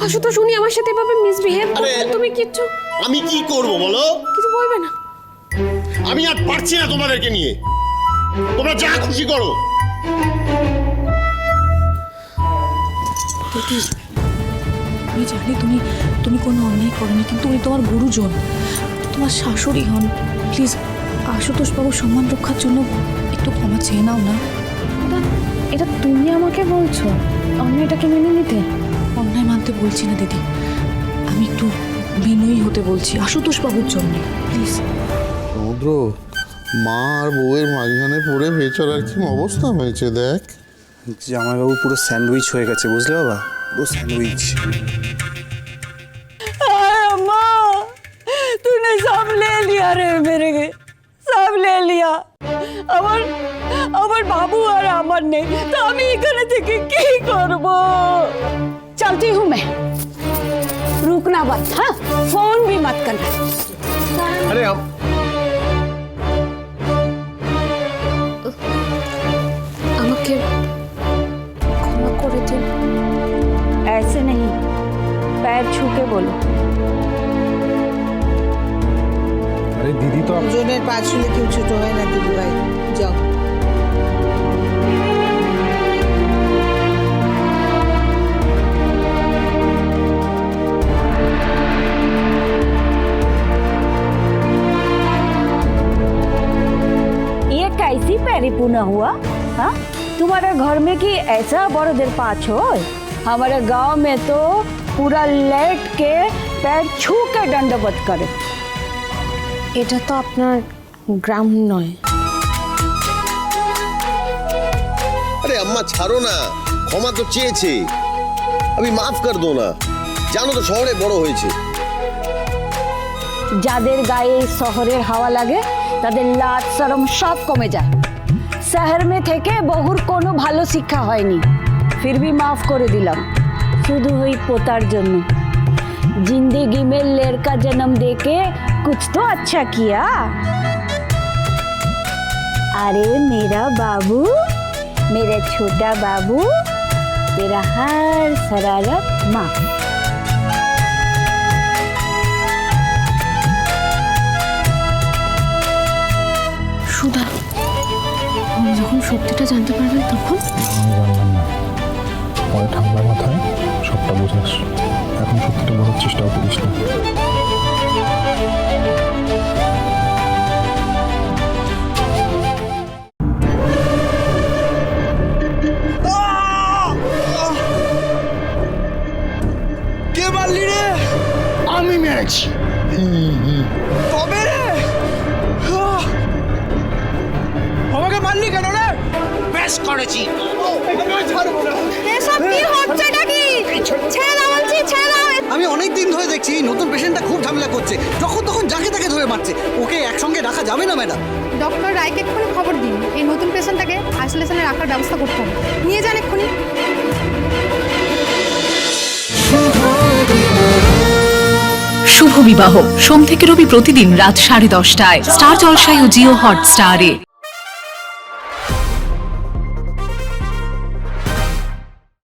আশুতোষ উনি আমার সাথে এভাবে মিসবিহেভ করছেন, তুমি কিচ্ছু আমি কি করব বলো? কিছু বলবে না? আমি আর পারছি না তোমাদেরকে নিয়ে, তোমরা যা খুশি করো। আমি জানি তুমি তুমি কোনো অন্যায় করনি, কিন্তু উনি তোমার গুরুজন, তোমার শাশুড়ি হন। প্লিজ আশুতোষ বাবুর সম্মান রক্ষার জন্য একটু ক্ষমা চেয়ে নাও না। এটা তুমি আমাকে বলছো অন্যায়টাকে মেনে নিতে? অন্যায় মানতে বলছি না দিদি, আমি একটু বিনয়ী হতে বলছি আশুতোষ বাবুর জন্য, প্লিজ। সমুদ্র, মা আর বউয়ের মাঝখানে পড়ে বেচারার কি অবস্থা হয়েছে দেখ। জামাইবাবু পুরো স্যান্ডউইচ হয়ে গেছে, বুঝলে বাবা? পুরো স্যান্ডউইচ। अम्मा तूने सब ले लिया रे मेरे के, सब ले लिया। আমার আমার বাবু আর আমার নেই, তো আমি এখানে থেকে কি করব? चलती हूँ मैं, रुकना मत, हाँ? फोन भी मत करना। अरे আমাকে ক্ষমা করে দিন। ऐसे नहीं, पैर छू के बोलो। আরে দিদি তো দুজনের পা ছুলে কেউ ছোট হয় না দিদি ভাই, যাও। ये कैसी पैरीपूना हुआ? हाँ, तुम्हारे घर में कि ऐसा बड़ो देर पाँच हो? हमारे गांव में तो पूरा लेट के पैर छू के दंडवत करे। এটা তো আপনার গ্রাম নয়। अरे अम्मा ছাড়ো না, ক্ষমা তো চেয়েছে, আমি মাফ কর দো না। জানো তো শহরে বড় হয়েছে। যাদের গায়ে শহরের হাওয়া লাগে তাদের লাজ শরম সব কমে যায়। শহর में থেকে বহুর কোনো ভালো শিক্ষা হয়নি, फिर भी माफ করে দিলাম শুধু ওই পোতার জন্য। जिंदगी में लड़का जन्म देके कुछ तो अच्छा किया। अरे मेरा बाबू, मेरा छोटा बाबू, तेरा हर शरारत माफ। সুধা, আমি যখন সত্যিটা জানতে পারবেন তখন? জানলাম না, পরে ঠান্ডা মাথায় সবটা বোঝাস। এখন সত্যিটা বোঝার চেষ্টাও করিস না। কে মারলি রে? আমি মেরেছি। তবে রে আমাকে মারলি কেন রে? বেশ করেছি। এসব কি হচ্ছে নাকি? ছেড়ে দাও বলছি, ছেড়ে দাও। আমি অনেক দিন ধরে দেখছি নতুন পেশেন্টটা খুব ঝামেলা করছে, যখন তখন যাকে তাকে ধরে মারছে। ওকে একসঙ্গে রাখা যাবে না ম্যাডাম। ডক্টর রায়কে এক্ষুনি খবর দিন, এই নতুন পেশেন্টটাকে আইসোলেশনে রাখার ব্যবস্থা করতে হবে। নিয়ে যান এক্ষুনি। শুভ বিবাহ সোম থেকে রবি প্রতিদিন রাত 10:30টায় স্টার জলসায় ও জিও হটস্টারে।